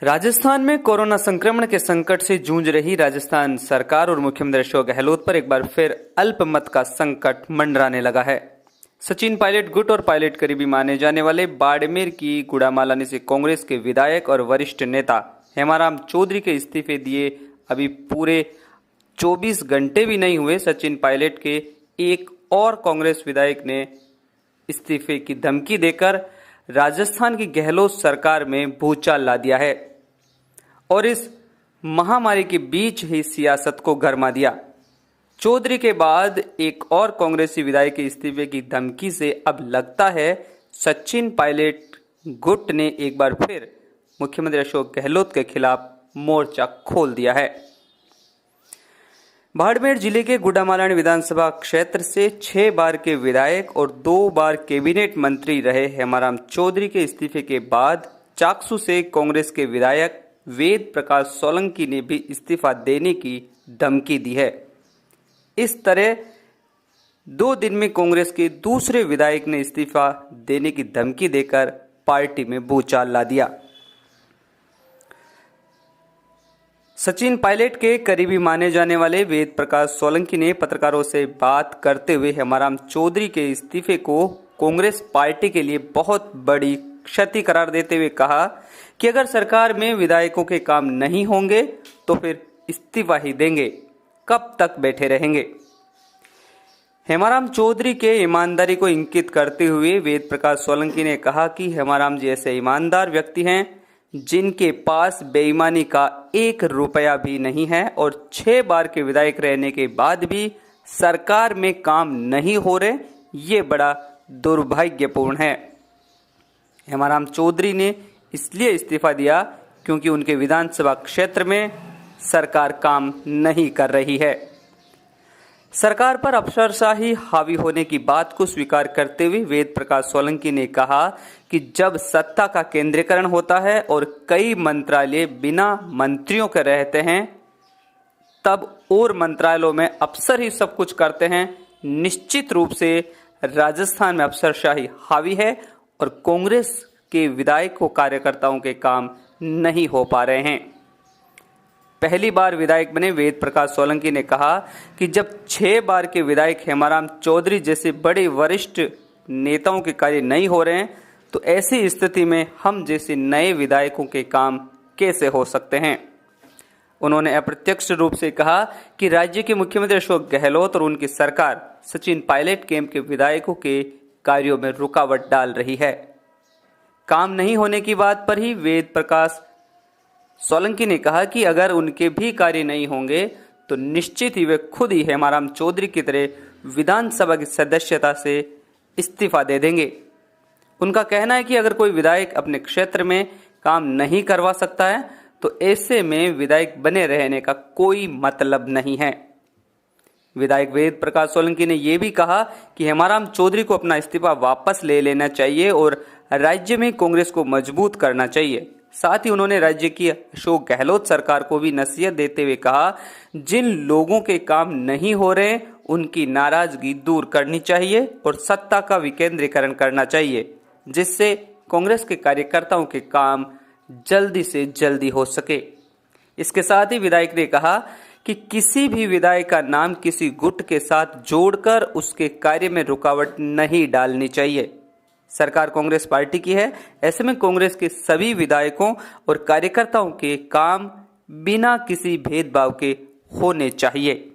राजस्थान में कोरोना संक्रमण के संकट से जूझ रही राजस्थान सरकार और मुख्यमंत्री अशोक गहलोत पर एक बार फिर अल्पमत का संकट मंडराने लगा है। सचिन पायलट गुट और पायलट करीबी माने जाने वाले बाड़मेर की गुड़ामालानी से कांग्रेस के विधायक और वरिष्ठ नेता हेमाराम चौधरी के इस्तीफे दिए अभी पूरे 24 घंटे भी नहीं हुए। सचिन पायलट के एक और कांग्रेस विधायक ने इस्तीफे की धमकी देकर राजस्थान की गहलोत सरकार में भूचाल ला दिया है और इस महामारी के बीच ही सियासत को गरमा दिया। चौधरी के बाद एक और कांग्रेसी विधायक के इस्तीफे की धमकी से अब लगता है सचिन पायलट गुट ने एक बार फिर मुख्यमंत्री अशोक गहलोत के खिलाफ मोर्चा खोल दिया है। बाड़मेर जिले के गुड़ामालानी विधानसभा क्षेत्र से 6 बार के विधायक और 2 बार कैबिनेट मंत्री रहे हेमाराम चौधरी के इस्तीफे के बाद चाकसू से कांग्रेस के विधायक वेद प्रकाश सोलंकी ने भी इस्तीफा देने की धमकी दी है। इस तरह 2 दिन में कांग्रेस के दूसरे विधायक ने इस्तीफा देने की धमकी देकर पार्टी में भूचाल ला दिया। सचिन पायलट के करीबी माने जाने वाले वेद प्रकाश सोलंकी ने पत्रकारों से बात करते हुए हेमाराम चौधरी के इस्तीफे को कांग्रेस पार्टी के लिए बहुत बड़ी क्षति करार देते हुए कहा कि अगर सरकार में विधायकों के काम नहीं होंगे तो फिर इस्तीफा ही देंगे, कब तक बैठे रहेंगे। हेमाराम चौधरी के ईमानदारी को इंगित करते हुए वेद प्रकाश सोलंकी ने कहा कि हेमाराम जी ऐसे ईमानदार व्यक्ति हैं जिनके पास बेईमानी का 1 रुपया भी नहीं है और 6 बार के विधायक रहने के बाद भी सरकार में काम नहीं हो रहे, ये बड़ा दुर्भाग्यपूर्ण है। हेमाराम चौधरी ने इसलिए इस्तीफा दिया क्योंकि उनके विधानसभा क्षेत्र में सरकार काम नहीं कर रही है। सरकार पर अफसरशाही हावी होने की बात को स्वीकार करते हुए वेद प्रकाश सोलंकी ने कहा कि जब सत्ता का केंद्रीकरण होता है और कई मंत्रालय बिना मंत्रियों के रहते हैं तब और मंत्रालयों में अफसर ही सब कुछ करते हैं। निश्चित रूप से राजस्थान में अफसरशाही हावी है और कांग्रेस के विधायकों कार्यकर्ताओं के काम नहीं हो पा रहे हैं। पहली बार विधायक बने वेद प्रकाश सोलंकी ने कहा कि जब 6 बार के विधायक हेमाराम चौधरी जैसे बड़े वरिष्ठ नेताओं के कार्य नहीं हो रहे हैं तो ऐसी स्थिति में हम जैसे नए विधायकों के काम कैसे हो सकते हैं। उन्होंने अप्रत्यक्ष रूप से कहा कि राज्य के मुख्यमंत्री अशोक गहलोत और उनकी सरकार सचिन पायलट कैंप के विधायकों के कार्यों में रुकावट डाल रही है। काम नहीं होने की बात पर ही वेद प्रकाश सोलंकी ने कहा कि अगर उनके भी कार्य नहीं होंगे तो निश्चित ही वे खुद ही हेमाराम चौधरी की तरह विधानसभा की सदस्यता से इस्तीफा दे देंगे। उनका कहना है कि अगर कोई विधायक अपने क्षेत्र में काम नहीं करवा सकता है तो ऐसे में विधायक बने रहने का कोई मतलब नहीं है। विधायक वेद प्रकाश सोलंकी ने यह भी कहा कि हेमाराम चौधरी को अपना इस्तीफा वापस ले लेना चाहिए और राज्य में कांग्रेस को मजबूत करना चाहिए। साथ ही उन्होंने राज्य की अशोक गहलोत सरकार को भी नसीहत देते हुए कहा जिन लोगों के काम नहीं हो रहे उनकी नाराजगी दूर करनी चाहिए और सत्ता का विकेंद्रीकरण करना चाहिए जिससे कांग्रेस के कार्यकर्ताओं के काम जल्दी से जल्दी हो सके। इसके साथ ही विधायक ने कहा कि किसी भी विधायक का नाम किसी गुट के साथ जोड़कर उसके कार्य में रुकावट नहीं डालनी चाहिए। सरकार कांग्रेस पार्टी की है, ऐसे में कांग्रेस के सभी विधायकों और कार्यकर्ताओं के काम बिना किसी भेदभाव के होने चाहिए।